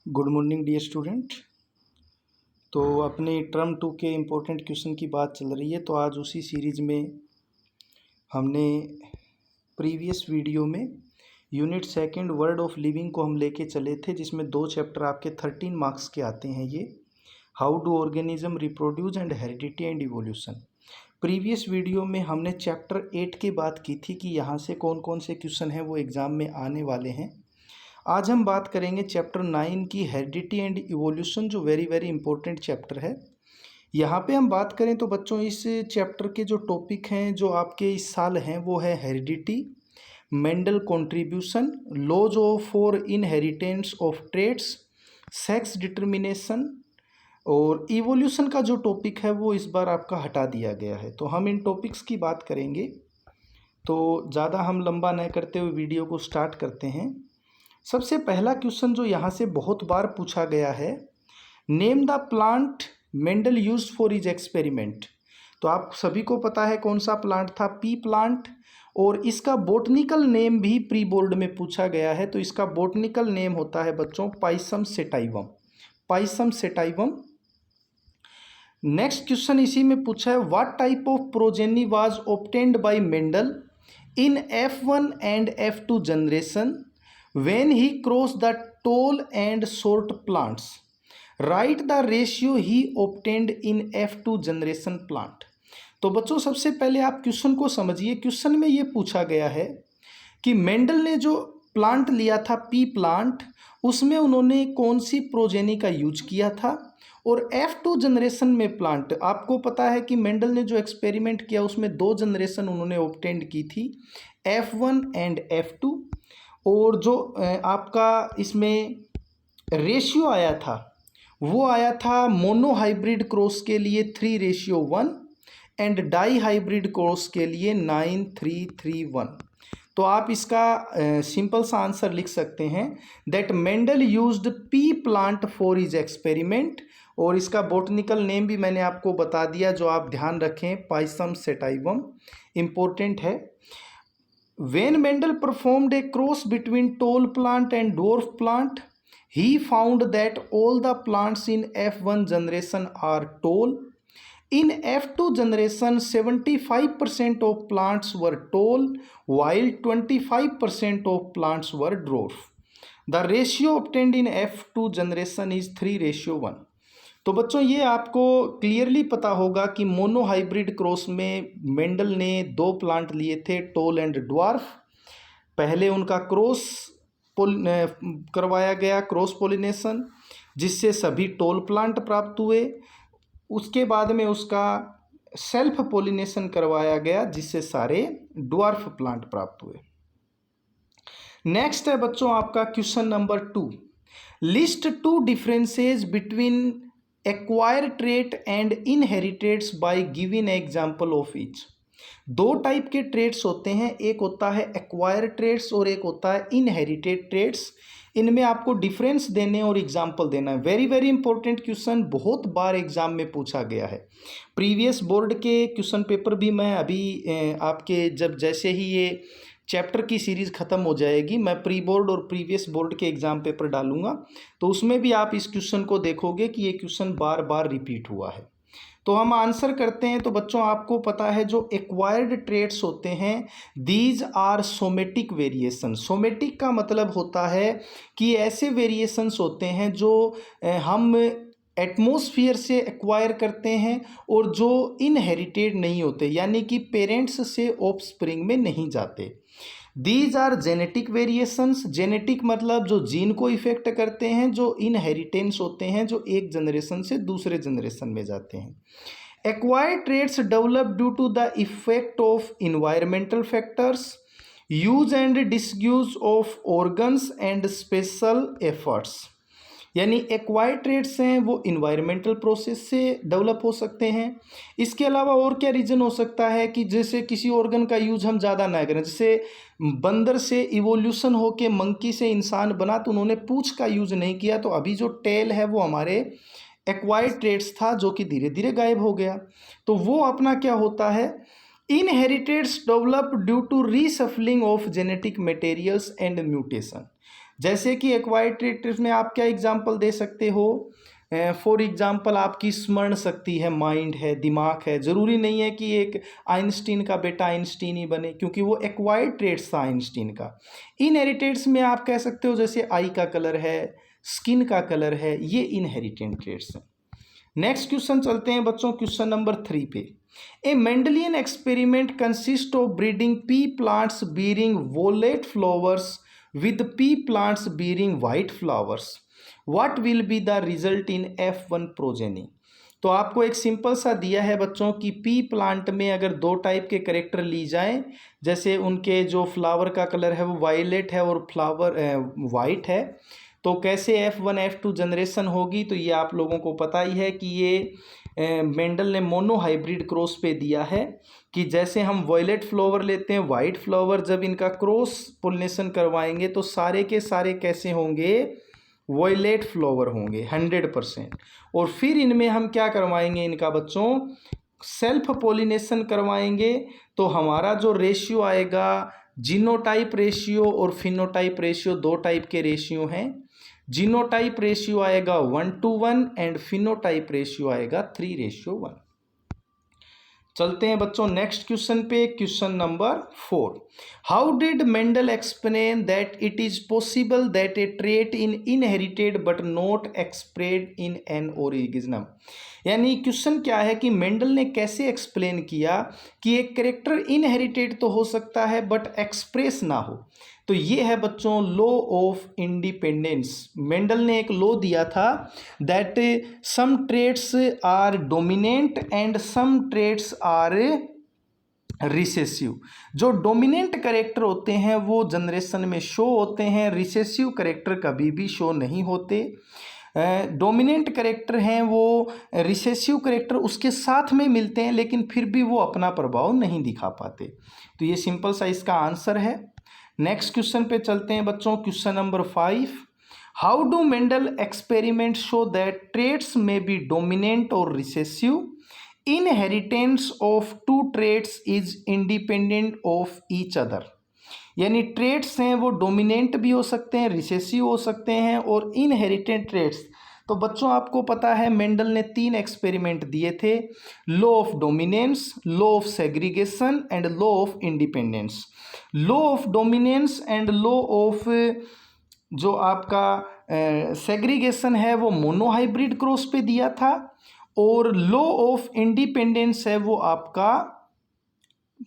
Good morning dear student. तो अपने term 2 के इम्पोर्टेंट क्वेश्चन की बात चल रही है। तो आज उसी सीरीज़ में हमने प्रीवियस वीडियो में unit second word of living को हम लेके चले थे, जिसमें 2 चैप्टर आपके 13 मार्क्स के आते हैं। ये how do organism reproduce and heredity and evolution. Previous video में हमने चैप्टर 8 की बात की थी कि यहाँ से कौन कौन से क्वेश्चन हैं वो एग्ज़ाम में आने वाले हैं। आज हम बात करेंगे चैप्टर 9 की हेरिडिटी एंड इवोल्यूशन, जो वेरी वेरी इंपॉर्टेंट चैप्टर है। यहाँ पे हम बात करें तो बच्चों इस चैप्टर के जो टॉपिक हैं जो आपके इस साल हैं वो है heredity, Mendel contribution, laws of for inheritance of traits, sex determination और इवोल्यूशन का जो टॉपिक है वो इस बार आपका हटा दिया गया है। तो हम इन टॉपिक्स की बात करेंगे। तो ज़्यादा हम लंबा न करते हुए वीडियो को स्टार्ट करते हैं। सबसे पहला क्वेश्चन जो यहाँ से बहुत बार पूछा गया है, name the plant Mendel used for his experiment. तो आप सभी को पता है कौन सा प्लांट था, पी प्लांट, और इसका बोटनिकल नेम भी प्री बोर्ड में पूछा गया है। तो इसका बोटनिकल नेम होता है बच्चों Pisum sativum, Pisum sativum. Next question इसी में पूछा है, what type of progeny was obtained by Mendel in F1 and F2 generation when he crossed the tall and short plants. Write the ratio he obtained in F2 generation plant. तो बच्चों सबसे पहले आप question को समझिए। Question में ये पूछा गया है कि मेंडल ने जो प्लांट लिया था पी प्लांट, उसमें उन्होंने कौन सी प्रोजेनी का यूज किया था। और F2 जनरेशन में प्लांट, आपको पता है कि मेंडल ने जो एक्सपेरिमेंट किया उसमें 2 जनरेशन उन्होंने ऑब्टेंड की थी, F1 एंड F2। और जो आपका इसमें रेशियो आया था वो आया था मोनो हाइब्रिड क्रॉस के लिए 3:1 एंड डाई हाइब्रिड क्रॉस के लिए 9:3:1। तो आप इसका सिंपल सा आंसर लिख सकते हैं that Mendel used P plant for his experiment. और इसका बोटनिकल नेम भी मैंने आपको बता दिया, जो आप ध्यान रखें, पाइसम सेटाइवम, इम्पोर्टेंट है। When Mendel performed a cross between tall plant and dwarf plant, he found that all the plants in F1 generation are tall. In F2 generation, 75% of plants were tall, while 25% of plants were dwarf. The ratio obtained in F2 generation is 3:1. तो बच्चों ये आपको clearly पता होगा कि mono hybrid cross में Mendel ने 2 plant लिए थे, टोल एंड ड्वार्फ। पहले उनका क्रॉस करवाया गया, क्रॉस पोलिनेशन, जिससे सभी टोल प्लांट प्राप्त हुए। उसके बाद में उसका सेल्फ पोलिनेशन करवाया गया, जिससे सारे ड्वार्फ प्लांट प्राप्त हुए। नेक्स्ट है बच्चों आपका question number 2, list 2 differences between acquire trait and inheriteds by giving example of each. 2 type के ट्रेट्स होते हैं, एक होता है एक्वायर ट्रेट्स और एक होता है इनहेरिटेड ट्रेट्स। इनमें आपको डिफरेंस देने और एग्जाम्पल देना है। वेरी वेरी इंपॉर्टेंट क्वेश्चन, बहुत बार एग्जाम में पूछा गया है। प्रीवियस बोर्ड के क्वेश्चन पेपर भी मैं अभी आपके जैसे ही ये चैप्टर की सीरीज़ ख़त्म हो जाएगी, मैं प्री बोर्ड और प्रीवियस बोर्ड के एग्ज़ाम पेपर डालूंगा, तो उसमें भी आप इस क्वेश्चन को देखोगे कि ये क्वेश्चन बार बार रिपीट हुआ है। तो हम आंसर करते हैं। तो बच्चों आपको पता है जो एक्वायर्ड ट्रेट्स होते हैं, these are somatic variation. Somatic का मतलब होता है कि ऐसे वेरिएशंस होते हैं जो हम एटमॉस्फेयर से एक्वायर करते हैं और जो इनहेरिटेड नहीं होते, यानी कि पेरेंट्स से ऑफस्प्रिंग में नहीं जाते। These are genetic variations. Genetic मतलब जो जीन को इफेक्ट करते हैं, जो इनहेरिटेंस होते हैं, जो एक जनरेशन से दूसरे जनरेशन में जाते हैं। Acquired traits develop due to the effect of environmental factors, use and disuse of organs and special efforts. यानी एक्वायर्ड ट्रेट्स हैं वो इन्वायरमेंटल प्रोसेस से डेवलप हो सकते हैं। इसके अलावा और क्या रीज़न हो सकता है कि जैसे किसी ऑर्गन का यूज हम ज़्यादा ना करें, जैसे बंदर से इवोल्यूशन होके मंकी से इंसान बना तो उन्होंने पूंछ का यूज नहीं किया, तो अभी जो टेल है वो हमारे एक्वायर्ड ट्रेट्स था जो कि धीरे धीरे गायब हो गया। तो वो अपना क्या होता है, inheriteds develop due to reshuffling of genetic materials and mutation. जैसे कि एक्वायर्ड ट्रेट में आप क्या एग्जाम्पल दे सकते हो? फॉर एग्जाम्पल आपकी स्मरण शक्ति है, माइंड है, दिमाग है। ज़रूरी नहीं है कि एक आइंस्टीन का बेटा आइंस्टीन ही बने, क्योंकि वो एक्वायर्ड ट्रेट्स था आइंस्टीन का। इनहेरिटेड्स में आप कह सकते हो जैसे आई का कलर है, स्किन का कलर है, ये इनहेरिटेड ट्रेट्स हैं। नेक्स्ट क्वेश्चन चलते हैं बच्चों क्वेश्चन नंबर 3 पे। A Mendelian experiment consist of breeding pea plants bearing violet flowers with pea plants bearing white flowers. What will be the result in F1 progeny? तो आपको एक simple सा दिया है बच्चों कि पी प्लांट में अगर दो टाइप के करेक्टर ली जाएं, जैसे उनके जो फ्लावर का कलर है वो वायलेट है और फ्लावर वाइट है, तो कैसे F1 F2 जनरेशन होगी? तो ये आप लोगों को पता ही है कि ये मेंडल ने मोनो हाइब्रिड क्रॉस पे दिया है कि जैसे हम वॉयलेट फ्लावर लेते हैं, वाइट फ्लावर, जब इनका क्रॉस पोलिनेशन करवाएंगे तो सारे के सारे कैसे होंगे? वॉयलेट फ्लावर होंगे 100%। और फिर इनमें हम क्या करवाएंगे? इनका बच्चों सेल्फ पोलिनेशन करवाएंगे, तो हमारा जो रेशियो आएगा, जीनोटाइप रेशियो और फिनोटाइप रेशियो, दो टाइप के रेशियो हैं। जीनोटाइप रेशियो आएगा 1:1 एंड फिनोटाइप रेशियो आएगा 3:1। चलते हैं बच्चों नेक्स्ट क्वेश्चन पे, question number 4। How did Mendel explain that it is possible that A trait in inherited but not एक्सप्रेड in an organism? यानी क्वेश्चन क्या है कि मेंडल ने कैसे एक्सप्लेन किया कि एक कैरेक्टर इनहेरिटेड तो हो सकता है बट एक्सप्रेस ना हो। तो ये है बच्चों लॉ ऑफ इंडिपेंडेंस। मेंडल ने एक लॉ दिया था that some traits are dominant and some traits are recessive. जो डोमिनेंट करेक्टर होते हैं वो जनरेशन में शो होते हैं, रिसेसिव करेक्टर कभी भी शो नहीं होते। डोमिनेंट करेक्टर हैं वो रिसेसिव करेक्टर उसके साथ में मिलते हैं लेकिन फिर भी वो अपना प्रभाव नहीं दिखा पाते। तो ये सिंपल सा इसका आंसर है। नेक्स्ट क्वेश्चन पे चलते हैं बच्चों, question number 5। How do Mendel experiment show that traits may be dominant और recessive? Inheritance of two traits is independent of each other. यानी ट्रेट्स हैं वो डोमिनेंट भी हो सकते हैं, रिसेसिव हो सकते हैं और इनहेरिटेंट ट्रेट्स। तो बच्चों आपको पता है मेंडल ने 3 एक्सपेरिमेंट दिए थे, law of dominance, law of segregation and law of independence. Law of dominance and law of जो आपका सेग्रीगेशन है वो मोनोहाइब्रिड क्रॉस पे दिया था, और लॉ ऑफ इंडिपेंडेंस है वो आपका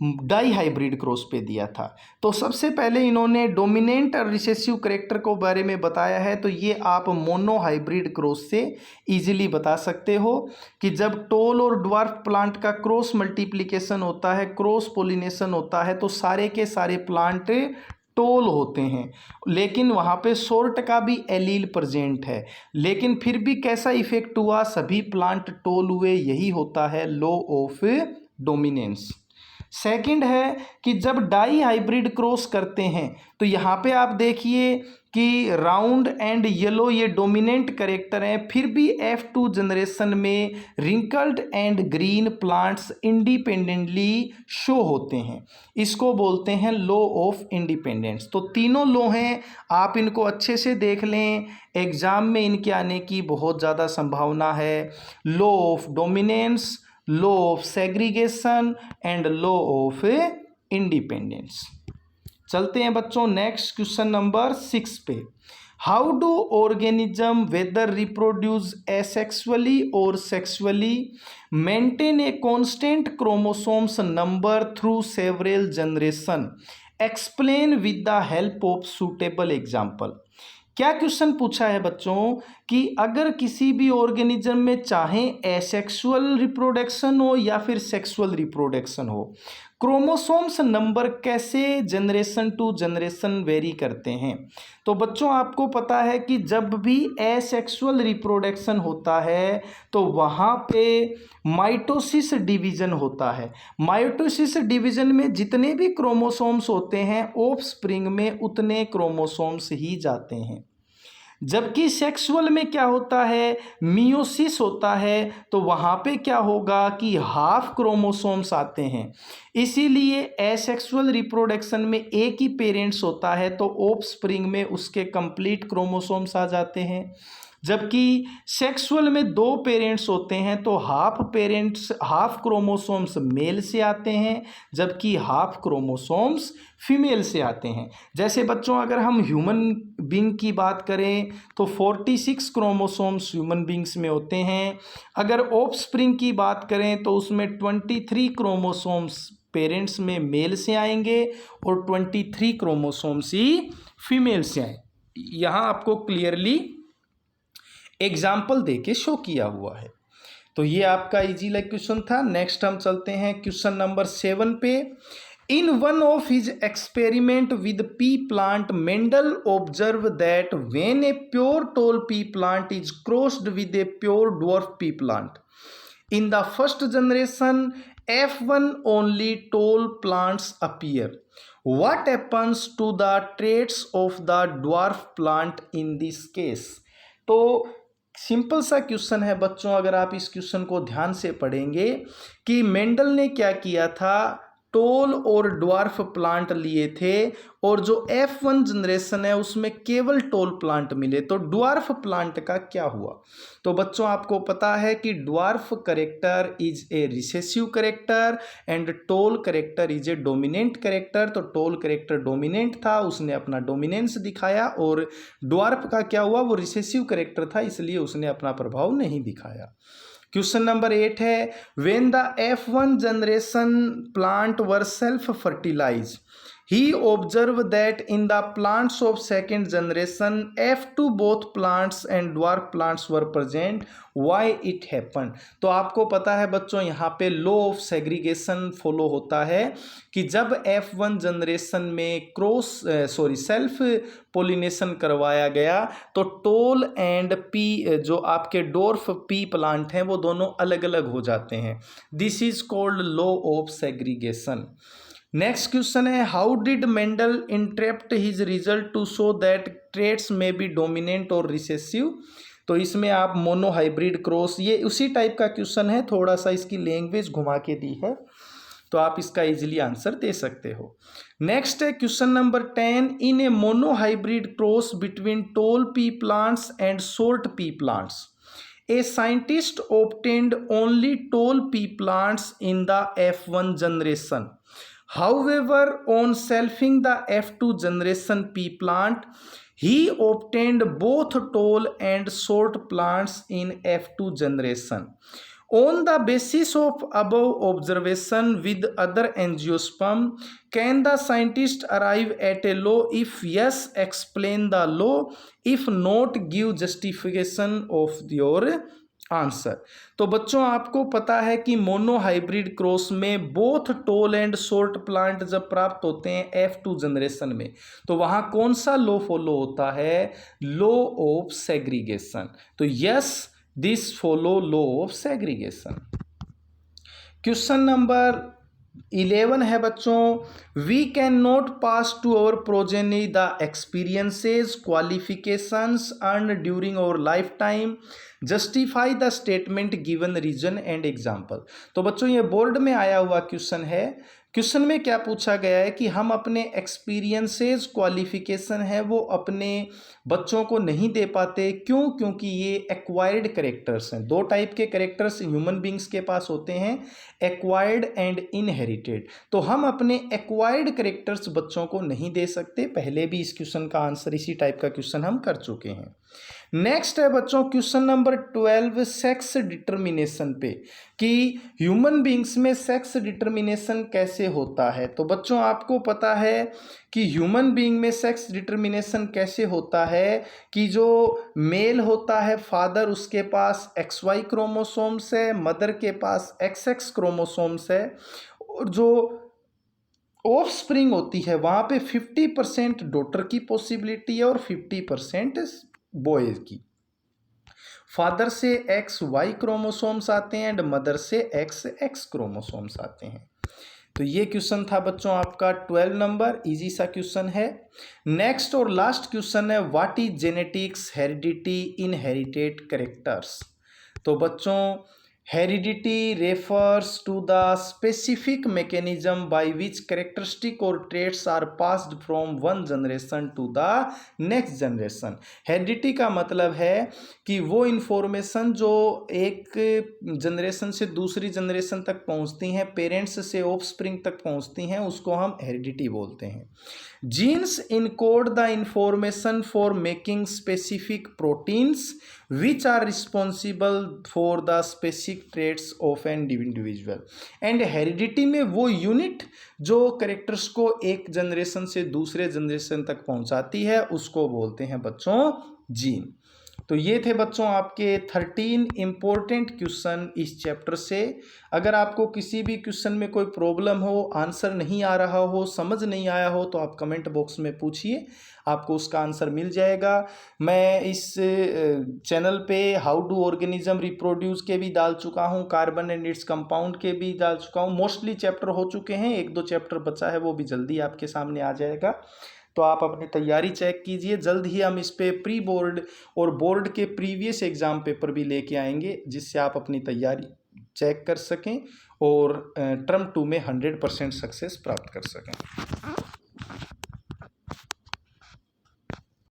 डाई हाइब्रिड क्रॉस पे दिया था। तो सबसे पहले इन्होंने डोमिनेंट और रिसेसिव करेक्टर को बारे में बताया है, तो ये आप मोनो हाइब्रिड क्रॉस से इजीली बता सकते हो कि जब टोल और ड्वार्फ प्लांट का क्रॉस मल्टीप्लिकेशन होता है, क्रॉस पोलिनेशन होता है, तो सारे के सारे प्लांट टोल होते हैं, लेकिन वहाँ पे 100% का भी एलील प्रेजेंट है, लेकिन फिर भी कैसा इफेक्ट हुआ? सभी प्लांट टोल हुए। यही होता है लॉ ऑफ डोमिनेंस। सेकंड है कि जब डाई हाइब्रिड क्रॉस करते हैं तो यहाँ पे आप देखिए कि राउंड एंड येलो ये डोमिनेंट करेक्टर हैं, फिर भी F2 जनरेशन में wrinkled and green plants independently show होते हैं। इसको बोलते हैं लॉ ऑफ इंडिपेंडेंस। तो तीनों लॉ हैं, आप इनको अच्छे से देख लें, एग्जाम में इनके आने की बहुत ज़्यादा संभावना है। Law of dominance, law of segregation and law of independence. चलते हैं बच्चों नेक्स्ट क्वेश्चन नंबर 6 पे। How do organism whether reproduce asexually और sexually maintain a constant chromosomes number through several generation? Explain with the help of suitable example. क्या question पूछा है बच्चों कि अगर किसी भी ऑर्गेनिज्म में चाहे एसेक्सुअल रिप्रोडक्शन हो या फिर सेक्सुअल रिप्रोडक्शन हो, क्रोमोसोम्स नंबर कैसे जनरेशन टू जनरेशन वेरी करते हैं? तो बच्चों आपको पता है कि जब भी एसेक्सुअल रिप्रोडक्शन होता है तो वहाँ पे माइटोसिस डिवीजन होता है। माइटोसिस डिवीजन में जितने भी क्रोमोसोम्स होते हैं ऑफस्प्रिंग में उतने क्रोमोसोम्स ही जाते हैं। जबकि सेक्सुअल में क्या होता है, मियोसिस होता है, तो वहाँ पे क्या होगा कि हाफ क्रोमोसोम्स आते हैं। इसीलिए एसेक्सुअल रिप्रोडक्शन में एक ही पेरेंट्स होता है तो ऑफस्प्रिंग में उसके कंप्लीट क्रोमोसोम्स आ जाते हैं। जबकि सेक्सुअल में दो पेरेंट्स होते हैं तो हाफ क्रोमोसोम्स मेल से आते हैं, जबकि हाफ क्रोमोसोम्स फीमेल से आते हैं। जैसे बच्चों अगर हम ह्यूमन बींग की बात करें तो 46 क्रोमोसोम्स ह्यूमन बींग्स में होते हैं। अगर ऑफस्प्रिंग की बात करें तो उसमें 23 क्रोमोसोम्स पेरेंट्स में मेल से आएंगे और 23 क्रोमोसोम्स ही फीमेल से आए। यहाँ आपको क्लियरली एग्जाम्पल देके शो किया हुआ है। तो ये आपका इजी लाइक क्वेश्चन था। नेक्स्ट हम चलते हैं क्वेश्चन नंबर 7 पे। In one of his experiment with P plant, Mendel observe that when a pure tall P plant is crossed with a pure dwarf P plant, in the first generation F1 only tall plants appear. What happens to the traits of the dwarf plant in this case? तो simple सा question है बच्चों, अगर आप इस question को ध्यान से पढ़ेंगे कि मेंडल ने क्या किया था, टोल और ड्वार्फ प्लांट लिए थे और जो F1 जनरेशन है उसमें केवल टोल प्लांट मिले, तो ड्वार्फ प्लांट का क्या हुआ। तो बच्चों आपको पता है कि dwarf character is a recessive character and told character is a dominant character. तो टोल करेक्टर डोमिनेंट था, उसने अपना डोमिनेंस दिखाया, और ड्वार्फ का क्या हुआ, वो रिसेसिव करेक्टर था, इसलिए उसने अपना प्रभाव नहीं दिखाया। क्वेश्चन नंबर 8 है, when the F1 generation plant were self fertilize, he observed that in the plants of second generation F2 both plants and dwarf plants were present. Why it happened? तो आपको पता है बच्चों यहाँ पे लॉ ऑफ सेग्रीगेशन फॉलो होता है कि जब F1 जनरेशन में सेल्फ पोलिनेशन करवाया गया तो टोल एंड पी जो आपके डोर्फ पी प्लांट हैं वो दोनों अलग अलग हो जाते हैं। This is called law of segregation. Next question है, how did Mendel interpret his result to show that traits may be dominant और रिसेसिव। तो इसमें आप मोनो हाइब्रिड क्रॉस, ये उसी टाइप का क्वेश्चन है, थोड़ा सा इसकी लैंग्वेज घुमा के दी है, तो आप इसका इजीली आंसर दे सकते हो। नेक्स्ट है question number 10, in A mono hybrid cross between toll P plants and short P plants, a scientist obtained only tall pea plants in the F1 generation. However, on selfing the F2 generation pea plant, he obtained both tall and short plants in F2 generation. On the basis of above observation with other angiosperm, can the scientist arrive at a law? If yes, explain the law. If not, give justification of your answer. तो बच्चों आपको पता है कि mono hybrid cross में both toll and short plant जब प्राप्त होते हैं F2 जनरेशन में, तो वहां कौन सा लॉ फॉलो होता है, लॉ ऑफ सेग्रीगेशन। तो yes, this follow law of segregation. Question number 11 है बच्चों, we can not pass to our progeny the experiences qualifications earn during our life time, justify the statement given reason and example. तो बच्चों ये board में आया हुआ question है। Question में क्या पूछा गया है कि हम अपने एक्सपीरियंसेस क्वालिफिकेशन है वो अपने बच्चों को नहीं दे पाते, क्यों? क्योंकि ये एक्वायर्ड करेक्टर्स हैं। दो टाइप के करेक्टर्स ह्यूमन बींग्स के पास होते हैं, एक्वायर्ड एंड इनहेरिटेड। तो हम अपने एक्वायर्ड करेक्टर्स बच्चों को नहीं दे सकते। पहले भी इस क्वेश्चन का आंसर इसी टाइप का क्वेश्चन हम कर चुके हैं। नेक्स्ट है बच्चों क्वेश्चन नंबर 12 सेक्स डिटर्मिनेशन पे, कि ह्यूमन बींग्स में सेक्स डिटर्मिनेशन कैसे होता है। तो बच्चों आपको पता है कि ह्यूमन बींग में सेक्स डिटर्मिनेशन कैसे होता है कि जो मेल होता है फादर, उसके पास XY क्रोमोसोम्स है, मदर के पास XX क्रोमोसोम्स है, और जो ऑफस्प्रिंग होती है वहाँ पे 50% डॉटर की पॉसिबिलिटी है और 50% बॉय की। फादर से XY क्रोमोसोम्स आते हैं एंड मदर से XX क्रोमोसोम्स आते हैं। तो ये क्वेश्चन था बच्चों आपका 12 नंबर, इजी सा क्वेश्चन है। नेक्स्ट और लास्ट क्वेश्चन है, what is genetics, heredity, inherited characters. तो बच्चों heredity refers to the specific mechanism by which characteristic और traits are passed from one generation to the next generation. Heredity का मतलब है कि वो इंफॉर्मेशन जो एक जनरेशन से दूसरी जनरेशन तक पहुंचती हैं, पेरेंट्स से ऑफस्प्रिंग तक पहुंचती हैं, उसको हम हेरिडिटी बोलते हैं। Genes encode the information for making specific proteins which are responsible for the specific traits of an individual। And heredity में वो यूनिट जो कैरेक्टर्स को एक जनरेशन से दूसरे जनरेशन तक पहुंचाती है उसको बोलते हैं बच्चों जीन। तो ये थे बच्चों आपके 13 इंपॉर्टेंट क्वेश्चन इस चैप्टर से। अगर आपको किसी भी क्वेश्चन में कोई प्रॉब्लम हो, आंसर नहीं आ रहा हो, समझ नहीं आया हो, तो आप कमेंट बॉक्स में पूछिए, आपको उसका आंसर मिल जाएगा। मैं इस चैनल पे हाउ डू ऑर्गेनिज्म रिप्रोड्यूस के भी डाल चुका हूँ, कार्बन एंड इट्स कंपाउंड के भी डाल चुका हूँ। मोस्टली चैप्टर हो चुके हैं, 1-2 चैप्टर बचा है, वो भी जल्दी आपके सामने आ जाएगा। तो आप अपनी तैयारी चेक कीजिए। जल्द ही हम इस पे प्री बोर्ड और बोर्ड के प्रीवियस एग्ज़ाम पेपर भी लेके आएंगे, जिससे आप अपनी तैयारी चेक कर सकें और टर्म 2 में 100% सक्सेस प्राप्त कर सकें।